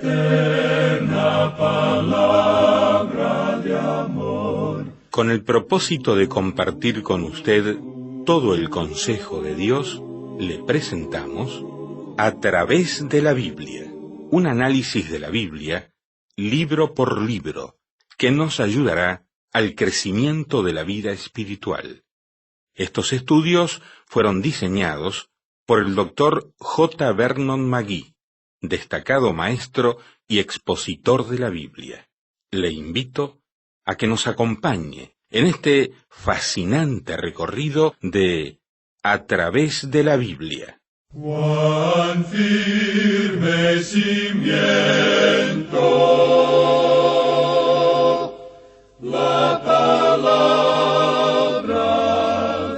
eterna palabra de amor. Con el propósito de compartir con usted todo el consejo de Dios, le presentamos A través de la Biblia, un análisis de la Biblia, libro por libro, que nos ayudará al crecimiento de la vida espiritual. Estos estudios fueron diseñados por el Dr. J. Vernon McGee, destacado maestro y expositor de la Biblia. Le invito a que nos acompañe en este fascinante recorrido de A través de la Biblia. Cuán firme cimiento la palabra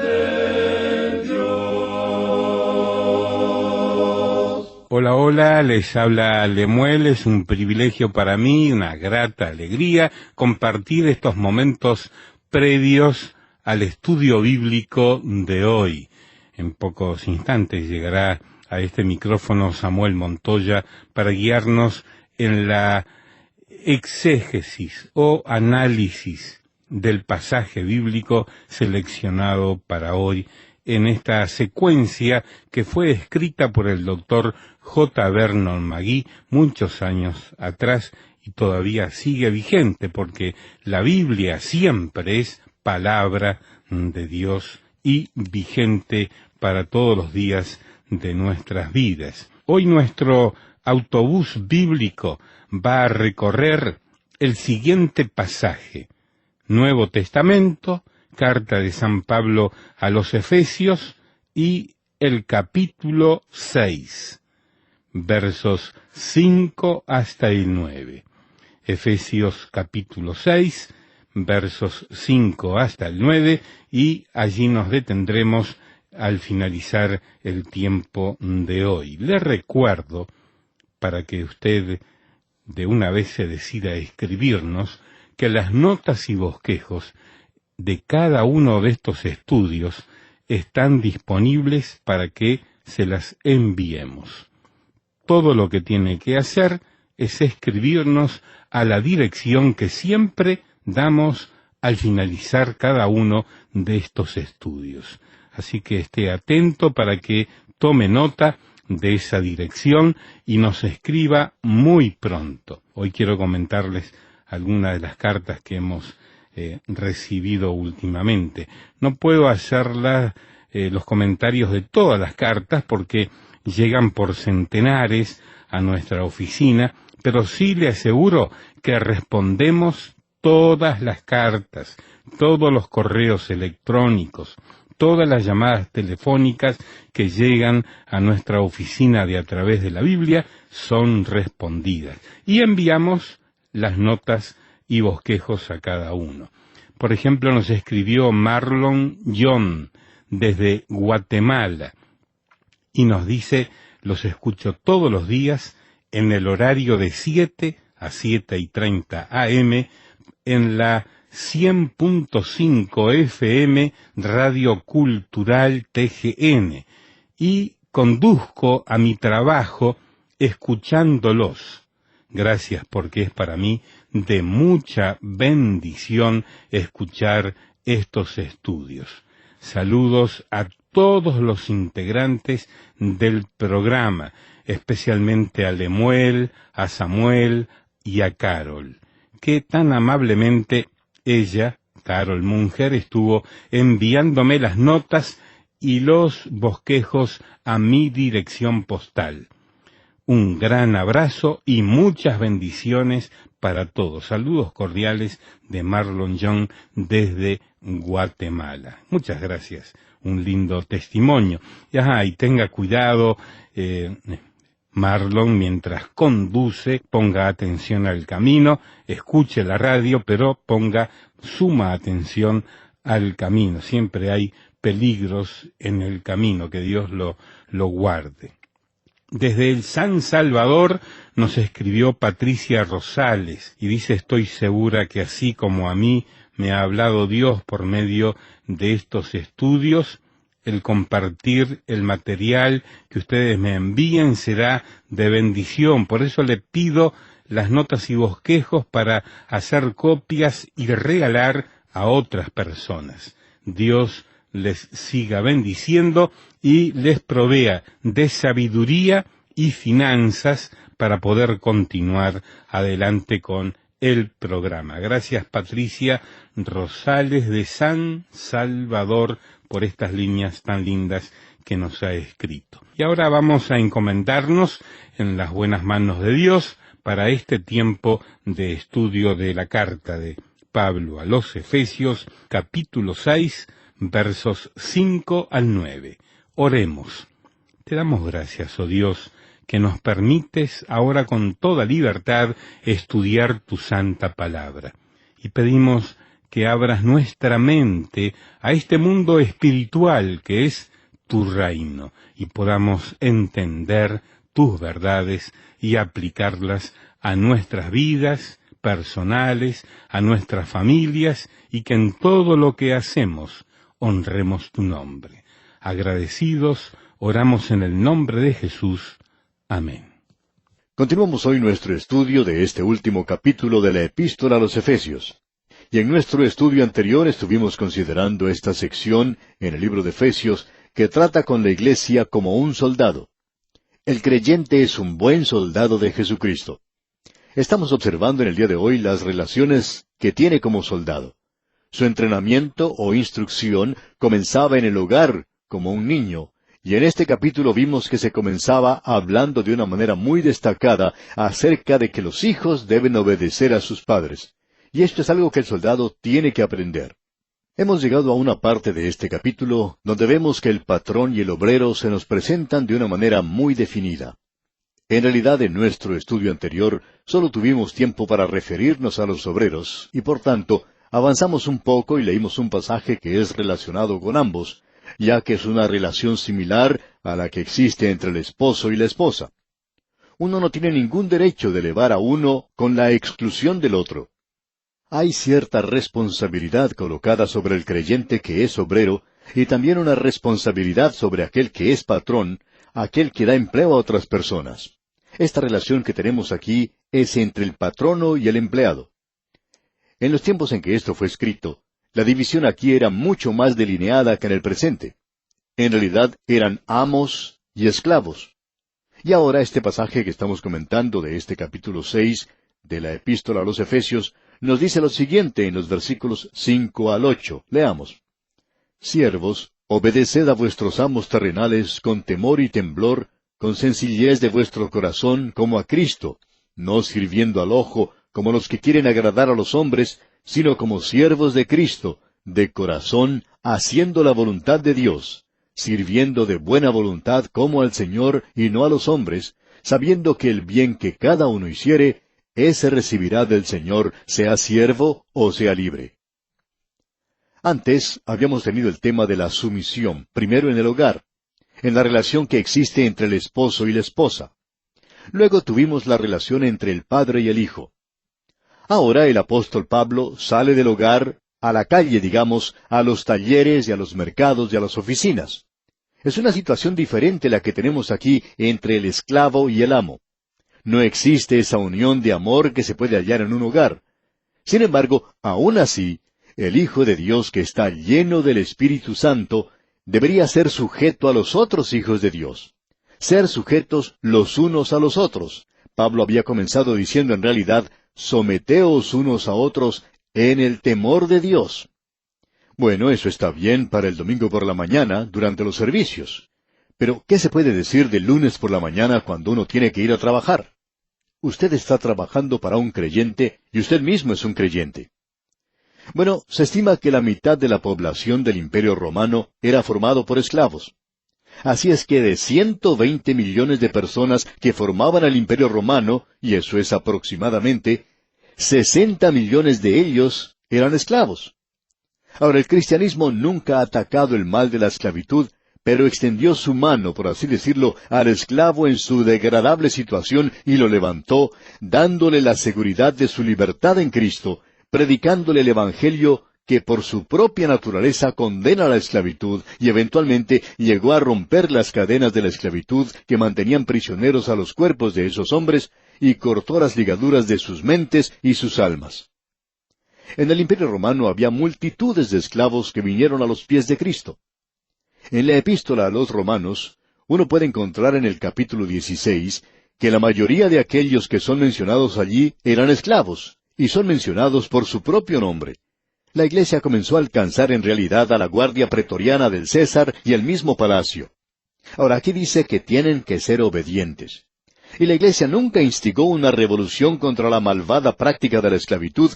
de Dios. Hola, hola, les habla Lemuel. Es un privilegio para mí, una grata alegría, compartir estos momentos previos al estudio bíblico de hoy. En pocos instantes llegará a este micrófono Samuel Montoya para guiarnos en la exégesis o análisis del pasaje bíblico seleccionado para hoy en esta secuencia que fue escrita por el doctor J. Vernon McGee muchos años atrás y todavía sigue vigente porque la Biblia siempre es palabra de Dios y vigente para todos los días de nuestras vidas. Hoy nuestro autobús bíblico va a recorrer el siguiente pasaje: Nuevo Testamento, carta de San Pablo a los Efesios y el capítulo 6, versos 5 hasta el 9. Efesios capítulo 6, versos 5 hasta el 9, y allí nos detendremos al finalizar el tiempo de hoy. Le recuerdo, para que usted de una vez se decida a escribirnos, que las notas y bosquejos de cada uno de estos estudios están disponibles para que se las enviemos. Todo lo que tiene que hacer es escribirnos a la dirección que siempre damos al finalizar cada uno de estos estudios. Así que esté atento para que tome nota de esa dirección y nos escriba muy pronto. Hoy quiero comentarles algunas de las cartas que hemos recibido últimamente. No puedo hacer los comentarios de todas las cartas porque llegan por centenares a nuestra oficina, pero sí le aseguro que respondemos todas las cartas, todos los correos electrónicos, todas las llamadas telefónicas que llegan a nuestra oficina de A través de la Biblia son respondidas y enviamos las notas y bosquejos a cada uno. Por ejemplo, nos escribió Marlon John desde Guatemala y nos dice: los escucho todos los días en el horario de 7 a 7:30 AM en la 100.5 FM Radio Cultural TGN y conduzco a mi trabajo escuchándolos. Gracias, porque es para mí de mucha bendición escuchar estos estudios. Saludos a todos los integrantes del programa, especialmente a Lemuel, a Samuel y a Carol, que tan amablemente ella, Carol Munger, estuvo enviándome las notas y los bosquejos a mi dirección postal. Un gran abrazo y muchas bendiciones para todos. Saludos cordiales de Marlon John desde Guatemala. Muchas gracias. Un lindo testimonio. Y tenga cuidado, Marlon, mientras conduce, ponga atención al camino, escuche la radio, pero ponga suma atención al camino. Siempre hay peligros en el camino, que Dios lo guarde. Desde el San Salvador nos escribió Patricia Rosales y dice: estoy segura que así como a mí me ha hablado Dios por medio de estos estudios, el compartir el material que ustedes me envíen será de bendición. Por eso le pido las notas y bosquejos para hacer copias y regalar a otras personas. Dios les siga bendiciendo y les provea de sabiduría y finanzas para poder continuar adelante con el programa. Gracias, Patricia Rosales de San Salvador, por estas líneas tan lindas que nos ha escrito. Y ahora vamos a encomendarnos en las buenas manos de Dios para este tiempo de estudio de la carta de Pablo a los Efesios, capítulo 6, versos 5 al 9. Oremos. Te damos gracias, oh Dios, que nos permites ahora con toda libertad estudiar tu santa palabra. Y pedimos que abras nuestra mente a este mundo espiritual que es tu reino, y podamos entender tus verdades y aplicarlas a nuestras vidas personales, a nuestras familias, y que en todo lo que hacemos honremos tu nombre. Agradecidos, oramos en el nombre de Jesús. Amén. Continuamos hoy nuestro estudio de este último capítulo de la Epístola a los Efesios. Y en nuestro estudio anterior estuvimos considerando esta sección en el libro de Efesios que trata con la iglesia como un soldado. El creyente es un buen soldado de Jesucristo. Estamos observando en el día de hoy las relaciones que tiene como soldado. Su entrenamiento o instrucción comenzaba en el hogar como un niño, y en este capítulo vimos que se comenzaba hablando de una manera muy destacada acerca de que los hijos deben obedecer a sus padres. Y esto es algo que el soldado tiene que aprender. Hemos llegado a una parte de este capítulo donde vemos que el patrón y el obrero se nos presentan de una manera muy definida. En realidad, en nuestro estudio anterior, solo tuvimos tiempo para referirnos a los obreros, y por tanto, avanzamos un poco y leímos un pasaje que es relacionado con ambos, ya que es una relación similar a la que existe entre el esposo y la esposa. Uno no tiene ningún derecho de elevar a uno con la exclusión del otro. Hay cierta responsabilidad colocada sobre el creyente que es obrero, y también una responsabilidad sobre aquel que es patrón, aquel que da empleo a otras personas. Esta relación que tenemos aquí es entre el patrono y el empleado. En los tiempos en que esto fue escrito, la división aquí era mucho más delineada que en el presente. En realidad eran amos y esclavos. Y ahora este pasaje que estamos comentando de este capítulo 6 de la Epístola a los Efesios nos dice lo siguiente en los versículos 5 al 8. Leamos. Siervos, obedeced a vuestros amos terrenales con temor y temblor, con sencillez de vuestro corazón como a Cristo, no sirviendo al ojo como los que quieren agradar a los hombres, sino como siervos de Cristo, de corazón, haciendo la voluntad de Dios, sirviendo de buena voluntad como al Señor y no a los hombres, sabiendo que el bien que cada uno hiciere, ese recibirá del Señor, sea siervo o sea libre. Antes habíamos tenido el tema de la sumisión, primero en el hogar, en la relación que existe entre el esposo y la esposa. Luego tuvimos la relación entre el padre y el hijo. Ahora el apóstol Pablo sale del hogar a la calle, digamos, a los talleres y a los mercados y a las oficinas. Es una situación diferente la que tenemos aquí entre el esclavo y el amo. No existe esa unión de amor que se puede hallar en un hogar. Sin embargo, aún así, el Hijo de Dios que está lleno del Espíritu Santo debería ser sujeto a los otros hijos de Dios. Ser sujetos los unos a los otros. Pablo había comenzado diciendo en realidad, someteos unos a otros en el temor de Dios. Bueno, eso está bien para el domingo por la mañana, durante los servicios. Pero, ¿qué se puede decir del lunes por la mañana cuando uno tiene que ir a trabajar? Usted está trabajando para un creyente y usted mismo es un creyente. Bueno, se estima que la mitad de la población del Imperio Romano era formado por esclavos. Así es que de 120 millones de personas que formaban el Imperio Romano, y eso es aproximadamente, 60 millones de ellos eran esclavos. Ahora, el cristianismo nunca ha atacado el mal de la esclavitud, pero extendió su mano, por así decirlo, al esclavo en su degradable situación y lo levantó, dándole la seguridad de su libertad en Cristo, predicándole el Evangelio que por su propia naturaleza condena la esclavitud y eventualmente llegó a romper las cadenas de la esclavitud que mantenían prisioneros a los cuerpos de esos hombres y cortó las ligaduras de sus mentes y sus almas. En el Imperio Romano había multitudes de esclavos que vinieron a los pies de Cristo. En la epístola a los Romanos, uno puede encontrar en el capítulo 16 que la mayoría de aquellos que son mencionados allí eran esclavos, y son mencionados por su propio nombre. La iglesia comenzó a alcanzar en realidad a la guardia pretoriana del César y el mismo palacio. Ahora aquí dice que tienen que ser obedientes. Y la iglesia nunca instigó una revolución contra la malvada práctica de la esclavitud,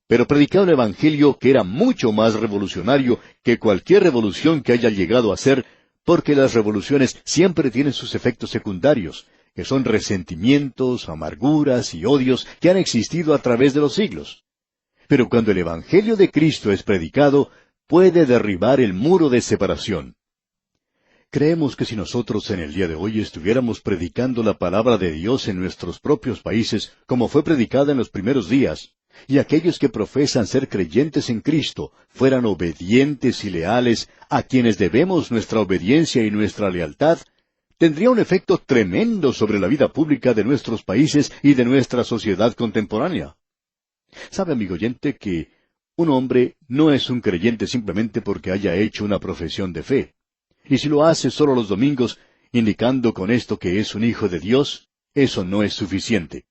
pero predicaba un evangelio que era mucho más revolucionario que cualquier revolución que haya llegado a ser, porque las revoluciones siempre tienen sus efectos secundarios, que son resentimientos, amarguras y odios que han existido a través de los siglos. Pero cuando el Evangelio de Cristo es predicado, puede derribar el muro de separación. Creemos que si nosotros en el día de hoy estuviéramos predicando la palabra de Dios en nuestros propios países, como fue predicada en los primeros días, y aquellos que profesan ser creyentes en Cristo fueran obedientes y leales a quienes debemos nuestra obediencia y nuestra lealtad, tendría un efecto tremendo sobre la vida pública de nuestros países y de nuestra sociedad contemporánea. ¿Sabe, amigo oyente, que un hombre no es un creyente simplemente porque haya hecho una profesión de fe? Y si lo hace solo los domingos, indicando con esto que es un hijo de Dios, eso no es suficiente.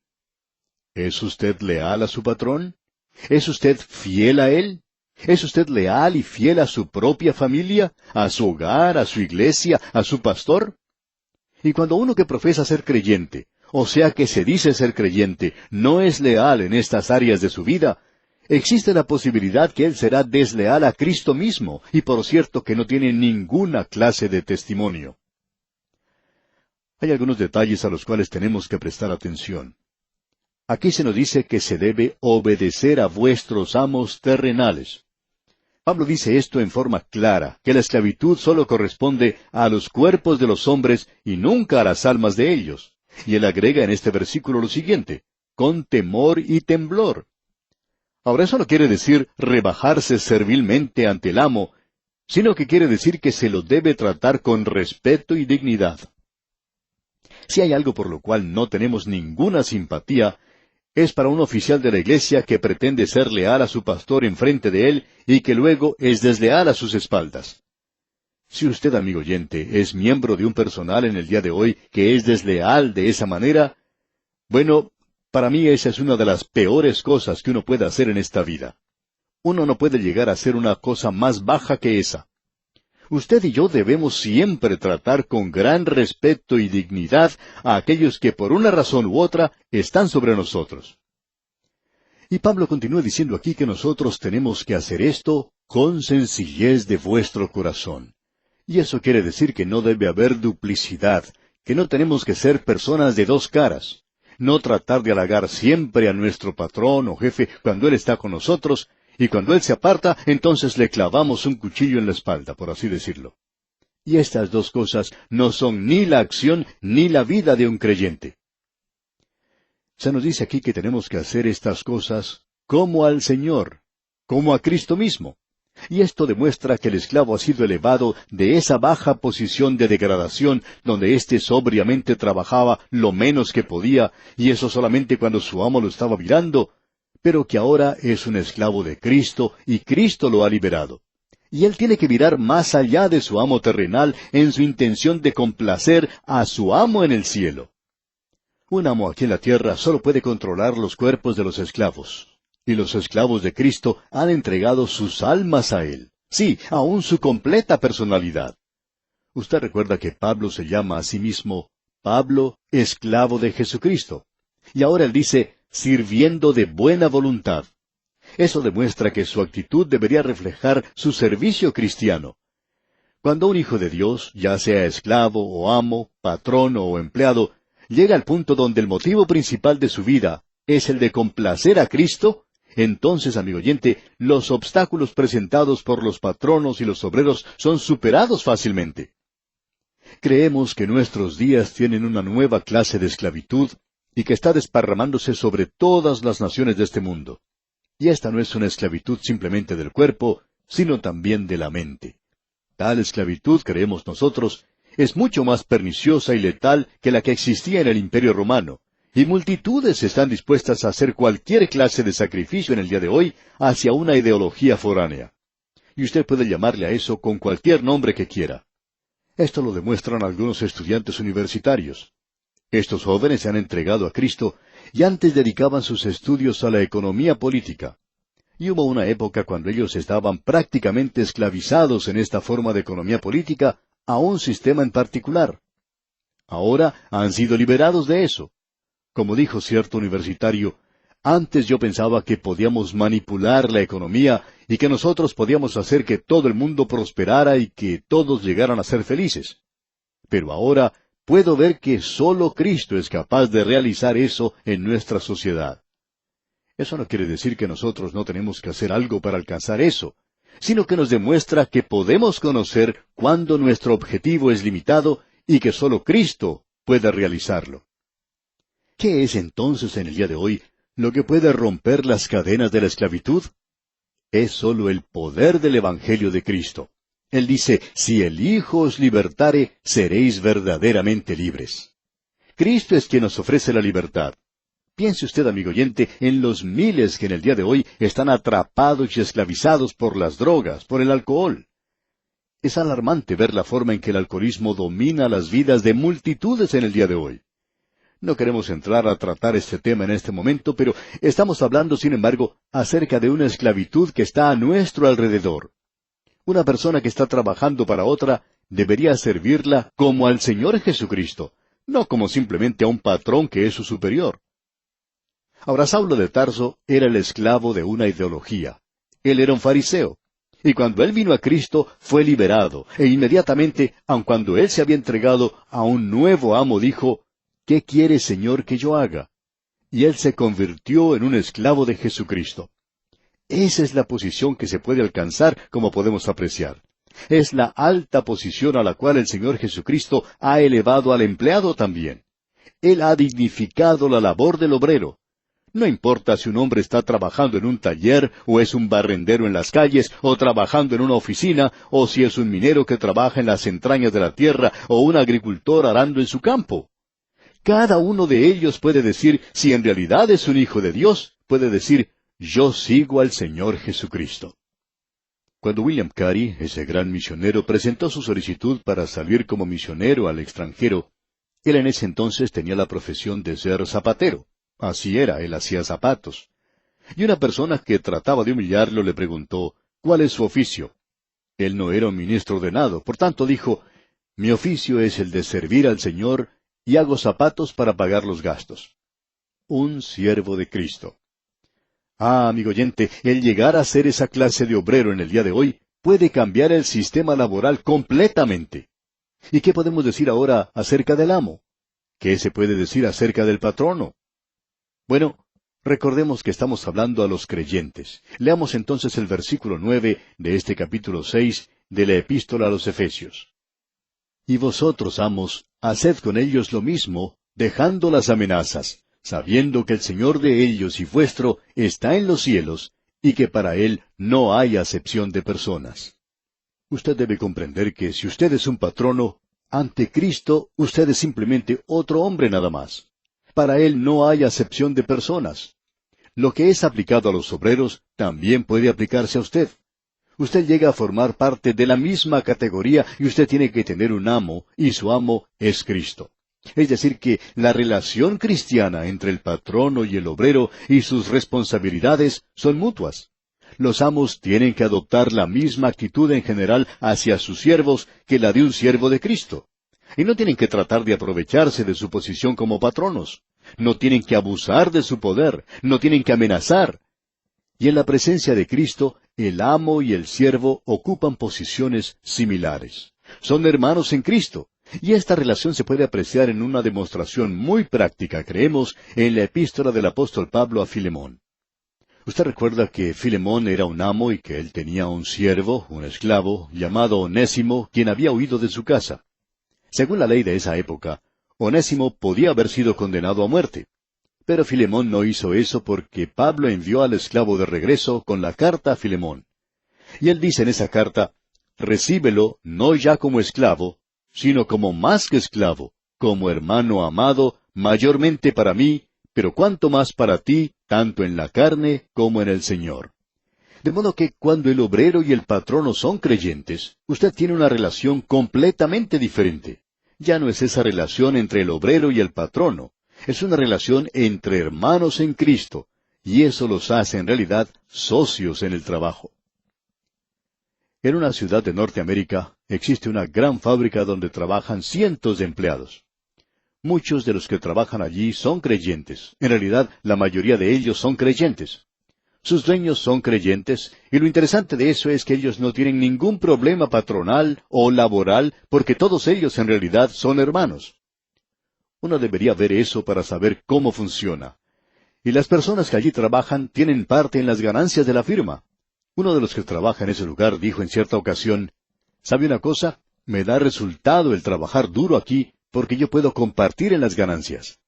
¿Es usted leal a su patrón? ¿Es usted fiel a él? ¿Es usted leal y fiel a su propia familia, a su hogar, a su iglesia, a su pastor? Y cuando uno que profesa ser creyente, o sea que se dice ser creyente, no es leal en estas áreas de su vida, existe la posibilidad que él será desleal a Cristo mismo, y por cierto que no tiene ninguna clase de testimonio. Hay algunos detalles a los cuales tenemos que prestar atención. Aquí se nos dice que se debe obedecer a vuestros amos terrenales. Pablo dice esto en forma clara, que la esclavitud solo corresponde a los cuerpos de los hombres y nunca a las almas de ellos. Y él agrega en este versículo lo siguiente, con temor y temblor. Ahora eso no quiere decir rebajarse servilmente ante el amo, sino que quiere decir que se lo debe tratar con respeto y dignidad. Si hay algo por lo cual no tenemos ninguna simpatía, es para un oficial de la iglesia que pretende ser leal a su pastor enfrente de él y que luego es desleal a sus espaldas. Si usted, amigo oyente, es miembro de un personal en el día de hoy que es desleal de esa manera, bueno, para mí esa es una de las peores cosas que uno puede hacer en esta vida. Uno no puede llegar a hacer una cosa más baja que esa. Usted y yo debemos siempre tratar con gran respeto y dignidad a aquellos que por una razón u otra están sobre nosotros. Y Pablo continúa diciendo aquí que nosotros tenemos que hacer esto con sencillez de vuestro corazón. Y eso quiere decir que no debe haber duplicidad, que no tenemos que ser personas de dos caras, no tratar de halagar siempre a nuestro patrón o jefe cuando él está con nosotros, y cuando él se aparta, entonces le clavamos un cuchillo en la espalda, por así decirlo. Y estas dos cosas no son ni la acción ni la vida de un creyente. Se nos dice aquí que tenemos que hacer estas cosas como al Señor, como a Cristo mismo. Y esto demuestra que el esclavo ha sido elevado de esa baja posición de degradación donde éste sobriamente trabajaba lo menos que podía, y eso solamente cuando su amo lo estaba mirando, pero que ahora es un esclavo de Cristo y Cristo lo ha liberado. Y él tiene que mirar más allá de su amo terrenal en su intención de complacer a su amo en el cielo. Un amo aquí en la tierra solo puede controlar los cuerpos de los esclavos. Y los esclavos de Cristo han entregado sus almas a él. Sí, aún su completa personalidad. Usted recuerda que Pablo se llama a sí mismo Pablo, esclavo de Jesucristo. Y ahora él dice, sirviendo de buena voluntad. Eso demuestra que su actitud debería reflejar su servicio cristiano. Cuando un hijo de Dios, ya sea esclavo o amo, patrón o empleado, llega al punto donde el motivo principal de su vida es el de complacer a Cristo, entonces, amigo oyente, los obstáculos presentados por los patronos y los obreros son superados fácilmente. Creemos que nuestros días tienen una nueva clase de esclavitud y que está desparramándose sobre todas las naciones de este mundo. Y esta no es una esclavitud simplemente del cuerpo, sino también de la mente. Tal esclavitud, creemos nosotros, es mucho más perniciosa y letal que la que existía en el Imperio Romano, y multitudes están dispuestas a hacer cualquier clase de sacrificio en el día de hoy hacia una ideología foránea. Y usted puede llamarle a eso con cualquier nombre que quiera. Esto lo demuestran algunos estudiantes universitarios. Estos jóvenes se han entregado a Cristo y antes dedicaban sus estudios a la economía política. Y hubo una época cuando ellos estaban prácticamente esclavizados en esta forma de economía política a un sistema en particular. Ahora han sido liberados de eso. Como dijo cierto universitario, antes yo pensaba que podíamos manipular la economía y que nosotros podíamos hacer que todo el mundo prosperara y que todos llegaran a ser felices. Pero ahora puedo ver que solo Cristo es capaz de realizar eso en nuestra sociedad. Eso no quiere decir que nosotros no tenemos que hacer algo para alcanzar eso, sino que nos demuestra que podemos conocer cuándo nuestro objetivo es limitado y que solo Cristo puede realizarlo. ¿Qué es entonces en el día de hoy lo que puede romper las cadenas de la esclavitud? Es solo el poder del Evangelio de Cristo. Él dice, si el Hijo os libertare, seréis verdaderamente libres. Cristo es quien nos ofrece la libertad. Piense usted, amigo oyente, en los miles que en el día de hoy están atrapados y esclavizados por las drogas, por el alcohol. Es alarmante ver la forma en que el alcoholismo domina las vidas de multitudes en el día de hoy. No queremos entrar a tratar este tema en este momento, pero estamos hablando, sin embargo, acerca de una esclavitud que está a nuestro alrededor. Una persona que está trabajando para otra debería servirla como al Señor Jesucristo, no como simplemente a un patrón que es su superior. Ahora, Saulo de Tarso era el esclavo de una ideología. Él era un fariseo. Y cuando él vino a Cristo, fue liberado. E inmediatamente, aun cuando él se había entregado a un nuevo amo, dijo, ¿qué quiere, Señor, que yo haga? Y él se convirtió en un esclavo de Jesucristo. Esa es la posición que se puede alcanzar, como podemos apreciar. Es la alta posición a la cual el Señor Jesucristo ha elevado al empleado también. Él ha dignificado la labor del obrero. No importa si un hombre está trabajando en un taller, o es un barrendero en las calles, o trabajando en una oficina, o si es un minero que trabaja en las entrañas de la tierra, o un agricultor arando en su campo. Cada uno de ellos puede decir, si en realidad es un hijo de Dios, puede decir, yo sigo al Señor Jesucristo. Cuando William Carey, ese gran misionero, presentó su solicitud para salir como misionero al extranjero, él en ese entonces tenía la profesión de ser zapatero. Así era, él hacía zapatos. Y una persona que trataba de humillarlo le preguntó, ¿cuál es su oficio? Él no era un ministro ordenado, por tanto dijo, mi oficio es el de servir al Señor y hago zapatos para pagar los gastos. Un siervo de Cristo. Ah, amigo oyente, el llegar a ser esa clase de obrero en el día de hoy puede cambiar el sistema laboral completamente. ¿Y qué podemos decir ahora acerca del amo? ¿Qué se puede decir acerca del patrono? Bueno, recordemos que estamos hablando a los creyentes. Leamos entonces el versículo 9 de este capítulo 6 de la Epístola a los Efesios. Y vosotros, amos, haced con ellos lo mismo, dejando las amenazas, sabiendo que el Señor de ellos y vuestro está en los cielos, y que para Él no hay acepción de personas. Usted debe comprender que si usted es un patrono, ante Cristo usted es simplemente otro hombre nada más. Para Él no hay acepción de personas. Lo que es aplicado a los obreros también puede aplicarse a usted. Usted llega a formar parte de la misma categoría y usted tiene que tener un amo, y su amo es Cristo. Es decir, que la relación cristiana entre el patrono y el obrero y sus responsabilidades son mutuas. Los amos tienen que adoptar la misma actitud en general hacia sus siervos que la de un siervo de Cristo. Y no tienen que tratar de aprovecharse de su posición como patronos. No tienen que abusar de su poder. No tienen que amenazar. Y en la presencia de Cristo, el amo y el siervo ocupan posiciones similares. Son hermanos en Cristo. Y esta relación se puede apreciar en una demostración muy práctica, creemos, en la epístola del apóstol Pablo a Filemón. Usted recuerda que Filemón era un amo y que él tenía un siervo, un esclavo, llamado Onésimo, quien había huido de su casa. Según la ley de esa época, Onésimo podía haber sido condenado a muerte. Pero Filemón no hizo eso porque Pablo envió al esclavo de regreso con la carta a Filemón. Y él dice en esa carta, recíbelo no ya como esclavo, sino como más que esclavo, como hermano amado, mayormente para mí, pero cuanto más para ti, tanto en la carne como en el Señor. De modo que cuando el obrero y el patrono son creyentes, usted tiene una relación completamente diferente. Ya no es esa relación entre el obrero y el patrono, es una relación entre hermanos en Cristo, y eso los hace en realidad socios en el trabajo. En una ciudad de Norteamérica existe una gran fábrica donde trabajan cientos de empleados. Muchos de los que trabajan allí son creyentes. En realidad, la mayoría de ellos son creyentes. Sus dueños son creyentes, y lo interesante de eso es que ellos no tienen ningún problema patronal o laboral, porque todos ellos en realidad son hermanos. Uno debería ver eso para saber cómo funciona. Y las personas que allí trabajan tienen parte en las ganancias de la firma. Uno de los que trabaja en ese lugar dijo en cierta ocasión, ¿sabe una cosa? Me da resultado el trabajar duro aquí, porque yo puedo compartir en las ganancias.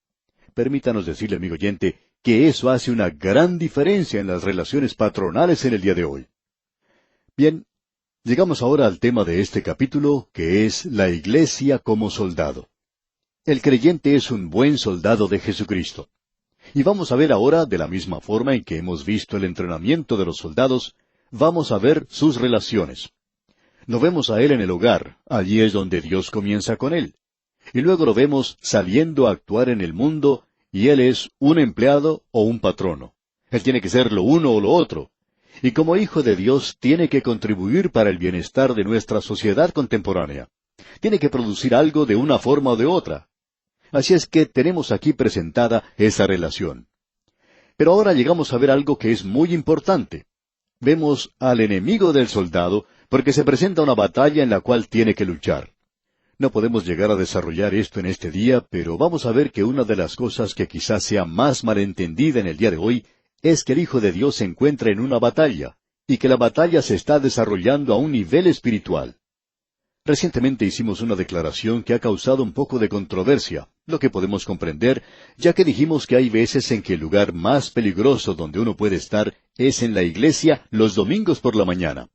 Permítanos decirle, amigo oyente, que eso hace una gran diferencia en las relaciones patronales en el día de hoy. Bien, llegamos ahora al tema de este capítulo, que es la iglesia como soldado. El creyente es un buen soldado de Jesucristo. Y vamos a ver ahora, de la misma forma en que hemos visto el entrenamiento de los soldados, vamos a ver sus relaciones. Lo vemos a él en el hogar, allí es donde Dios comienza con él. Y luego lo vemos saliendo a actuar en el mundo, y él es un empleado o un patrono. Él tiene que ser lo uno o lo otro. Y como hijo de Dios tiene que contribuir para el bienestar de nuestra sociedad contemporánea. Tiene que producir algo de una forma o de otra. Así es que tenemos aquí presentada esa relación. Pero ahora llegamos a ver algo que es muy importante. Vemos al enemigo del soldado porque se presenta una batalla en la cual tiene que luchar. No podemos llegar a desarrollar esto en este día, pero vamos a ver que una de las cosas que quizás sea más malentendida en el día de hoy es que el Hijo de Dios se encuentra en una batalla, y que la batalla se está desarrollando a un nivel espiritual. Recientemente hicimos una declaración que ha causado un poco de controversia, lo que podemos comprender, ya que dijimos que hay veces en que el lugar más peligroso donde uno puede estar es en la iglesia los domingos por la mañana.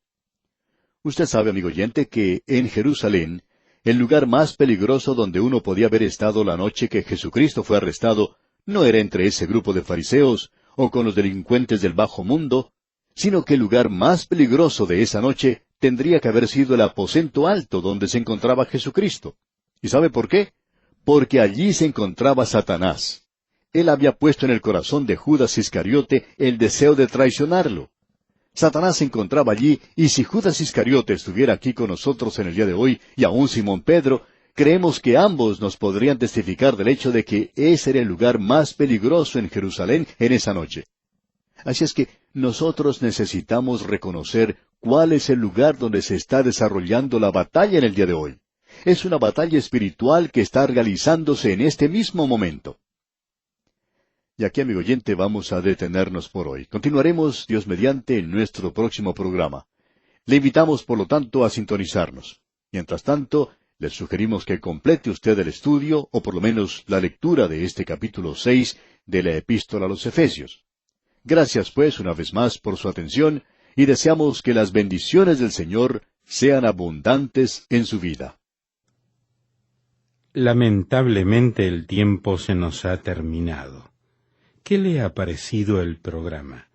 Usted sabe, amigo oyente, que en Jerusalén, el lugar más peligroso donde uno podía haber estado la noche que Jesucristo fue arrestado, no era entre ese grupo de fariseos o con los delincuentes del bajo mundo, sino que el lugar más peligroso de esa noche tendría que haber sido el aposento alto donde se encontraba Jesucristo. ¿Y sabe por qué? Porque allí se encontraba Satanás. Él había puesto en el corazón de Judas Iscariote el deseo de traicionarlo. Satanás se encontraba allí, y si Judas Iscariote estuviera aquí con nosotros en el día de hoy, y aún Simón Pedro, creemos que ambos nos podrían testificar del hecho de que ese era el lugar más peligroso en Jerusalén en esa noche. Así es que nosotros necesitamos reconocer cuál es el lugar donde se está desarrollando la batalla en el día de hoy. Es una batalla espiritual que está realizándose en este mismo momento. Y aquí, amigo oyente, vamos a detenernos por hoy. Continuaremos, Dios mediante, en nuestro próximo programa. Le invitamos, por lo tanto, a sintonizarnos. Mientras tanto, les sugerimos que complete usted el estudio, o por lo menos la lectura de este capítulo 6 de la Epístola a los Efesios. Gracias, pues, una vez más por su atención, y deseamos que las bendiciones del Señor sean abundantes en su vida. Lamentablemente el tiempo se nos ha terminado. ¿Qué le ha parecido el programa?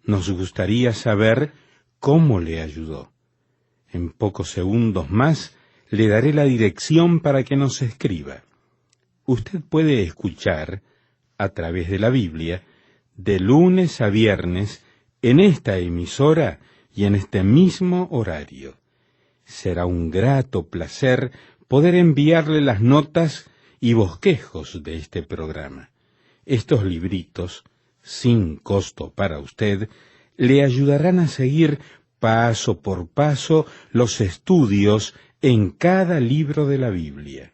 Nos gustaría saber cómo le ayudó. En pocos segundos más le daré la dirección para que nos escriba. Usted puede escuchar, a través de la Biblia, de lunes a viernes, en esta emisora y en este mismo horario. Será un grato placer poder enviarle las notas y bosquejos de este programa. Estos libritos, sin costo para usted, le ayudarán a seguir paso por paso los estudios en cada libro de la Biblia.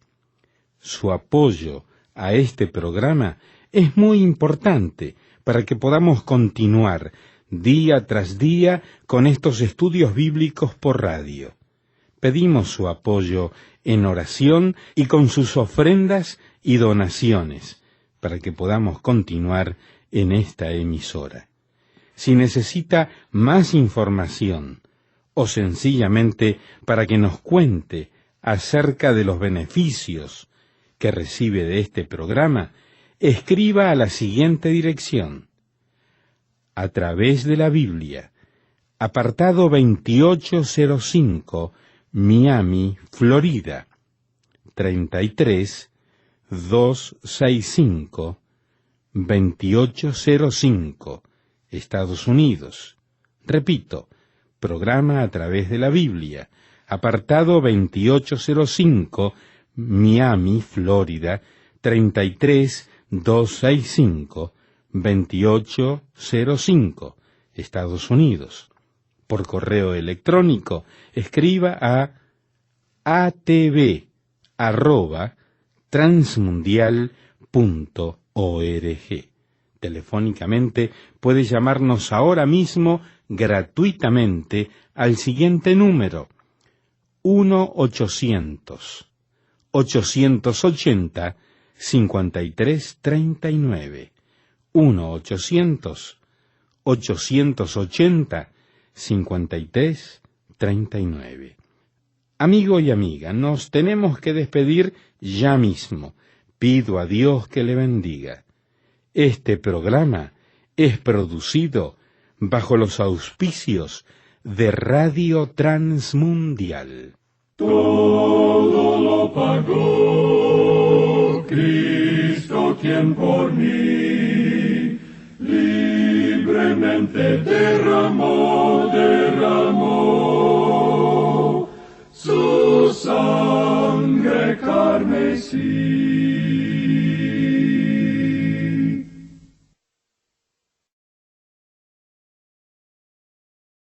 Su apoyo a este programa es muy importante para que podamos continuar día tras día con estos estudios bíblicos por radio. Pedimos su apoyo en oración y con sus ofrendas y donaciones, para que podamos continuar en esta emisora. Si necesita más información o sencillamente para que nos cuente acerca de los beneficios que recibe de este programa, escriba a la siguiente dirección: A través de la Biblia, apartado 2805, Miami, Florida, 33265, 2805, Estados Unidos. Repito, programa A través de la Biblia, apartado 2805, Miami, Florida, 33265, 2805, Estados Unidos. Por correo electrónico, escriba a atv@transmundial.org. Telefónicamente puede llamarnos ahora mismo gratuitamente al siguiente número: 1-800-880-5339. 1-800-880-5339. Amigo y amiga, nos tenemos que despedir ya mismo. Pido a Dios que le bendiga. Este programa es producido bajo los auspicios de Radio Transmundial. Todo lo pagó Cristo, quien por mí libremente derramó su sangre carmesí.